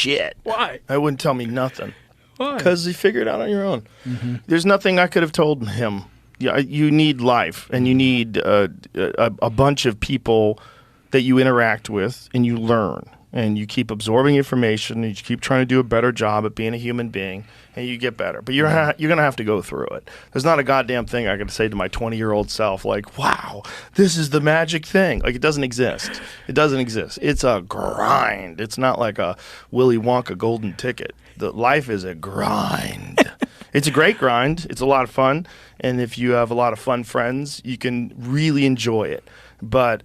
shit. Why? I wouldn't tell me nothing. Why? Because you figure it out on your own. There's nothing I could have told him. Yeah, you need life, and you need a bunch of people that you interact with, and you learn, and you keep absorbing information, and you keep trying to do a better job at being a human being, and you get better. But you're going to have to go through it. There's not a goddamn thing I could say to my 20-year-old self, like, wow, this is the magic thing. Like, it doesn't exist. It doesn't exist. It's a grind. It's not like a Willy Wonka golden ticket. The life is a grind. It's a great grind. It's a lot of fun. And if you have a lot of fun friends, you can really enjoy it. But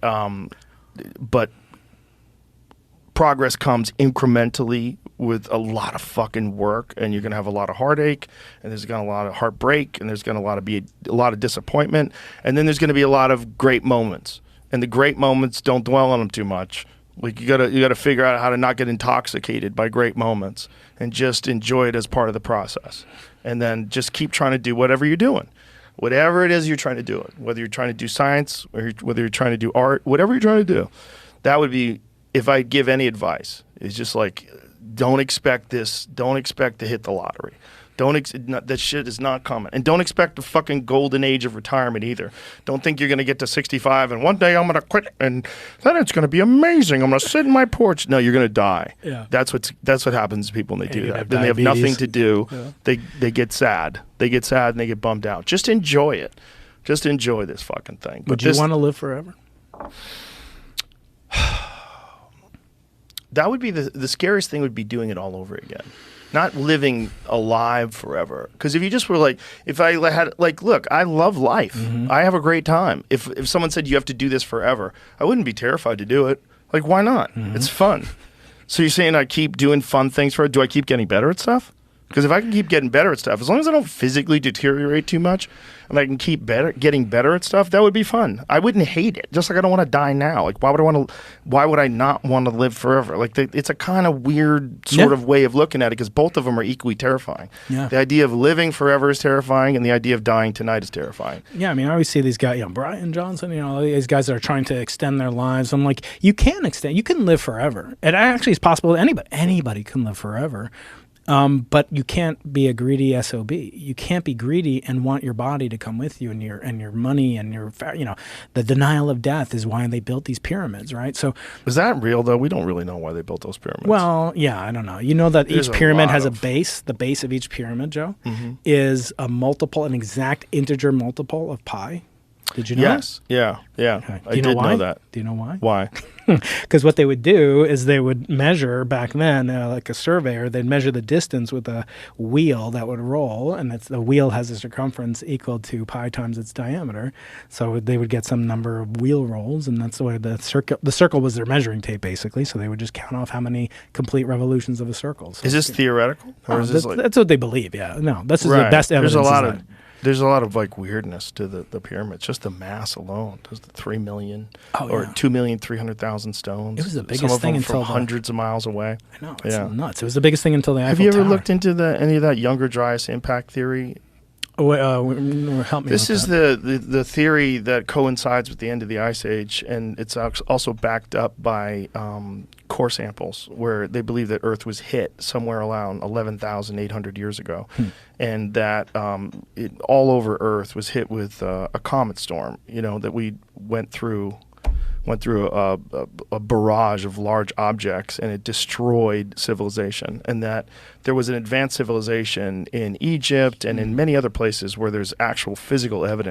progress comes incrementally with a lot of fucking work, and you're going to have a lot of heartache, and there's going to be a lot of heartbreak, and there's going to be a lot of disappointment, and then there's going to be a lot of great moments. And the great moments, don't dwell on them too much. Like you gotta figure out how to not get intoxicated by great moments and just enjoy it as part of the process. And then just keep trying to do whatever you're doing. Whatever it is you're trying to do it. Whether you're trying to do science or whether you're trying to do art, whatever you're trying to do. That would be, if I give any advice, it's just like, don't expect to hit the lottery. That shit is not coming. And don't expect the fucking golden age of retirement either. Don't think you're going to get to 65 and one day I'm going to quit and then it's going to be amazing. I'm going to sit in my porch. No, you're going to die. Yeah. That's what happens to people when they do that. Then they have nothing to do. Yeah. They get sad. They get sad and they get bummed out. Just enjoy it. Just enjoy this fucking thing. Would you want to live forever? That would be the scariest thing, would be doing it all over again. Not living alive forever. Because if you just were like, if I had, like, look, I love life. I have a great time. If someone said you have to do this forever, I wouldn't be terrified to do it. Like, why not? It's fun. So you're saying I keep doing fun things for it? Do I keep getting better at stuff? Because if I can keep getting better at stuff, as long as I don't physically deteriorate too much, and I can keep getting better at stuff, that would be fun. I wouldn't hate it. Just like I don't want to die now. Like, why would I not want to live forever? Like, it's a kind of weird sort of way of looking at it, because both of them are equally terrifying. Yeah. The idea of living forever is terrifying, and the idea of dying tonight is terrifying. Yeah, I mean, I always see these guys, Brian Johnson, these guys that are trying to extend their lives. I'm like, you can live forever. It actually is possible that anybody can live forever. But you can't be a greedy SOB. You can't be greedy and want your body to come with you, and your money and the denial of death is why they built these pyramids, right? So is that real though? We don't really know why they built those pyramids. Well, yeah, I don't know. You know that each pyramid has a base. The base of each pyramid, Joe, is an exact integer multiple of pi. Did you know? Yes. Yeah. Okay. I did know that. Do you know why? Why? Because what they would do is they would measure back then, like a surveyor, they'd measure the distance with a wheel that would roll, and the wheel has a circumference equal to pi times its diameter. So they would get some number of wheel rolls, and that's the way the circle was their measuring tape, basically. So they would just count off how many complete revolutions of a circle. So is this theoretical? Or is this that's what they believe, yeah. No, this is the best evidence. There's a lot of like weirdness to the pyramids. Just the mass alone. There's the 3 million or 2,300,000 stones. It was the biggest thing until hundreds of miles away. I know, it's nuts. It was the biggest thing until the Eiffel Have you ever Tower. looked into any of that Younger Dryas impact theory? Help me. This is the theory that coincides with the end of the Ice Age, and it's also backed up by core samples, where they believe that Earth was hit somewhere around 11,800 years ago, and that all over Earth was hit with a comet storm. That we went through a barrage of large objects, and it destroyed civilization, and that there was an advanced civilization in Egypt and in many other places where there's actual physical evidence